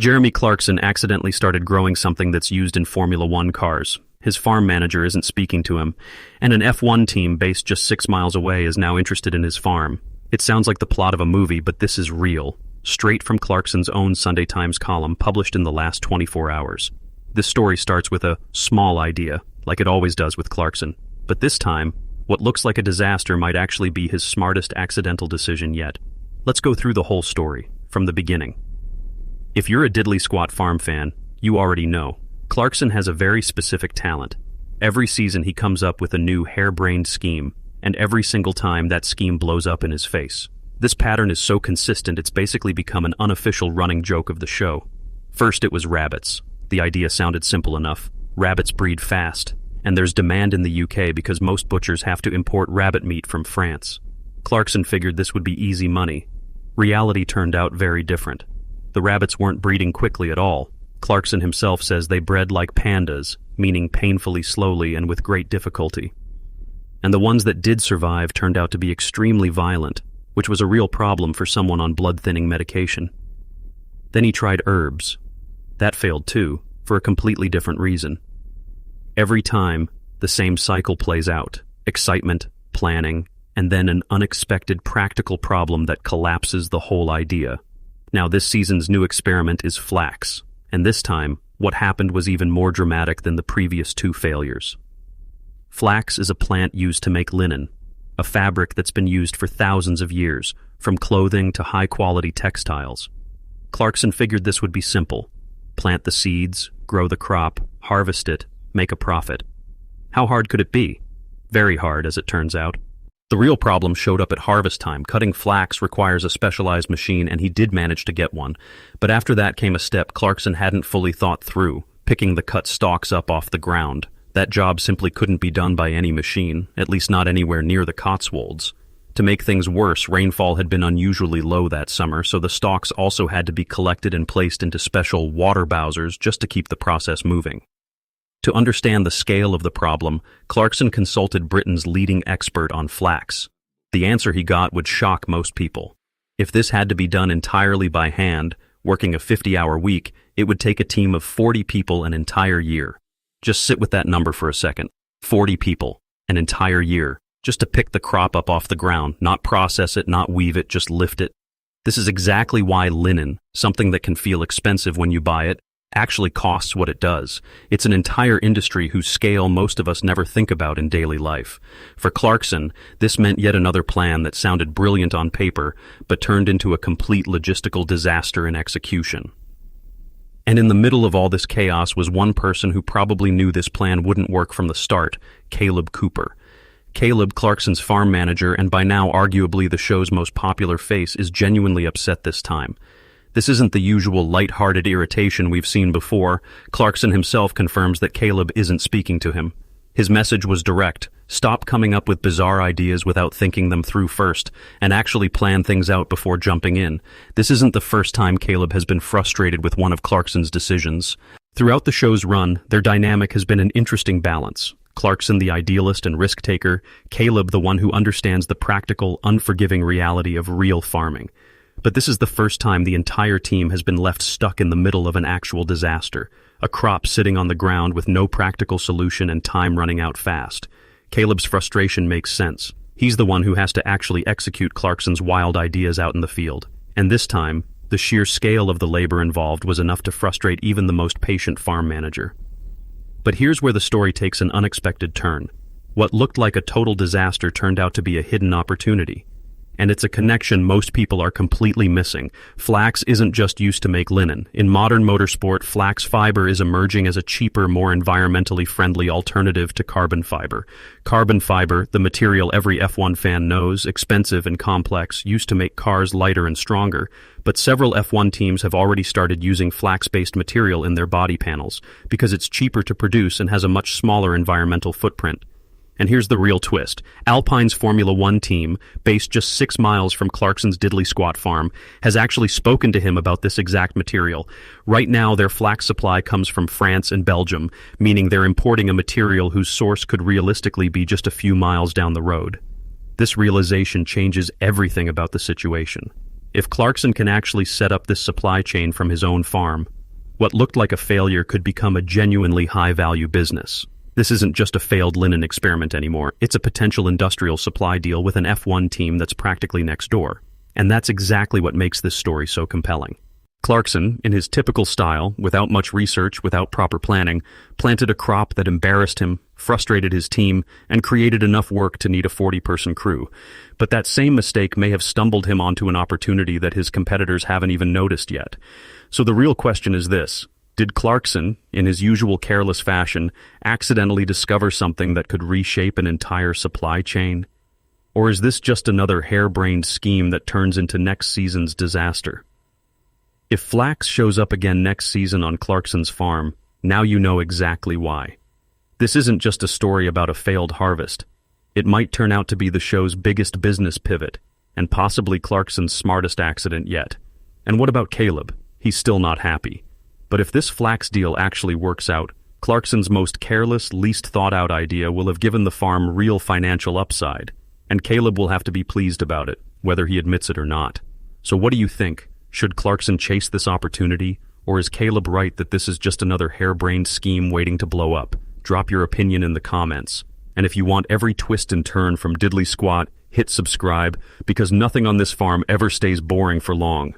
Jeremy Clarkson accidentally started growing something that's used in Formula One cars. His farm manager isn't speaking to him, and an F1 team based just 6 miles away is now interested in his farm. It sounds like the plot of a movie, but this is real. Straight from Clarkson's own Sunday Times column published in the last 24 hours. This story starts with a small idea, like it always does with Clarkson. But this time, what looks like a disaster might actually be his smartest accidental decision yet. Let's go through the whole story, from the beginning. If you're a diddly squat farm fan, you already know. Clarkson has a very specific talent. Every season he comes up with a new harebrained scheme, and every single time that scheme blows up in his face. This pattern is so consistent it's basically become an unofficial running joke of the show. First it was rabbits. The idea sounded simple enough. Rabbits breed fast, and there's demand in the UK because most butchers have to import rabbit meat from France. Clarkson figured this would be easy money. Reality turned out very different. The rabbits weren't breeding quickly at all. Clarkson himself says they bred like pandas, meaning painfully slowly and with great difficulty. And the ones that did survive turned out to be extremely violent, which was a real problem for someone on blood-thinning medication. Then he tried herbs. That failed too, for a completely different reason. Every time, the same cycle plays out: excitement, planning, and then an unexpected practical problem that collapses the whole idea. Now this season's new experiment is flax, and this time, what happened was even more dramatic than the previous 2 failures. Flax is a plant used to make linen, a fabric that's been used for thousands of years, from clothing to high-quality textiles. Clarkson figured this would be simple. Plant the seeds, grow the crop, harvest it, make a profit. How hard could it be? Very hard, as it turns out. The real problem showed up at harvest time. Cutting flax requires a specialized machine, and he did manage to get one. But after that came a step Clarkson hadn't fully thought through: picking the cut stalks up off the ground. That job simply couldn't be done by any machine, at least not anywhere near the Cotswolds. To make things worse, rainfall had been unusually low that summer, so the stalks also had to be collected and placed into special water bowsers just to keep the process moving. To understand the scale of the problem, Clarkson consulted Britain's leading expert on flax. The answer he got would shock most people. If this had to be done entirely by hand, working a 50-hour week, it would take a team of 40 people an entire year. Just sit with that number for a second. 40 people, an entire year, just to pick the crop up off the ground, not process it, not weave it, just lift it. This is exactly why linen, something that can feel expensive when you buy it, actually costs what it does. It's an entire industry whose scale most of us never think about in daily life. For Clarkson, this meant yet another plan that sounded brilliant on paper, but turned into a complete logistical disaster in execution. And in the middle of all this chaos was one person who probably knew this plan wouldn't work from the start: Kaleb Cooper. Kaleb, Clarkson's farm manager, and by now arguably the show's most popular face, is genuinely upset this time. This isn't the usual light-hearted irritation we've seen before. Clarkson himself confirms that Kaleb isn't speaking to him. His message was direct: stop coming up with bizarre ideas without thinking them through first, and actually plan things out before jumping in. This isn't the first time Kaleb has been frustrated with one of Clarkson's decisions. Throughout the show's run, their dynamic has been an interesting balance. Clarkson the idealist and risk-taker, Kaleb the one who understands the practical, unforgiving reality of real farming. But this is the first time the entire team has been left stuck in the middle of an actual disaster, a crop sitting on the ground with no practical solution and time running out fast. Kaleb's frustration makes sense. He's the one who has to actually execute Clarkson's wild ideas out in the field. And this time, the sheer scale of the labor involved was enough to frustrate even the most patient farm manager. But here's where the story takes an unexpected turn. What looked like a total disaster turned out to be a hidden opportunity. And it's a connection most people are completely missing. Flax isn't just used to make linen. In modern motorsport, flax fiber is emerging as a cheaper, more environmentally friendly alternative to carbon fiber. Carbon fiber, the material every F1 fan knows, expensive and complex, used to make cars lighter and stronger. But several F1 teams have already started using flax-based material in their body panels because it's cheaper to produce and has a much smaller environmental footprint. And here's the real twist. Alpine's Formula One team, based just 6 miles from Clarkson's diddly squat farm, has actually spoken to him about this exact material. Right now, their flax supply comes from France and Belgium, meaning they're importing a material whose source could realistically be just a few miles down the road. This realization changes everything about the situation. If Clarkson can actually set up this supply chain from his own farm, what looked like a failure could become a genuinely high-value business. This isn't just a failed linen experiment anymore. It's a potential industrial supply deal with an F1 team that's practically next door. And that's exactly what makes this story so compelling. Clarkson, in his typical style, without much research, without proper planning, planted a crop that embarrassed him, frustrated his team, and created enough work to need a 40-person crew. But that same mistake may have stumbled him onto an opportunity that his competitors haven't even noticed yet. So the real question is this: did Clarkson, in his usual careless fashion, accidentally discover something that could reshape an entire supply chain? Or is this just another harebrained scheme that turns into next season's disaster? If flax shows up again next season on Clarkson's farm, now you know exactly why. This isn't just a story about a failed harvest. It might turn out to be the show's biggest business pivot, and possibly Clarkson's smartest accident yet. And what about Kaleb? He's still not happy. But if this flax deal actually works out, Clarkson's most careless, least thought-out idea will have given the farm real financial upside, and Kaleb will have to be pleased about it, whether he admits it or not. So what do you think? Should Clarkson chase this opportunity, or is Kaleb right that this is just another harebrained scheme waiting to blow up? Drop your opinion in the comments. And if you want every twist and turn from Diddly Squat, hit subscribe, because nothing on this farm ever stays boring for long.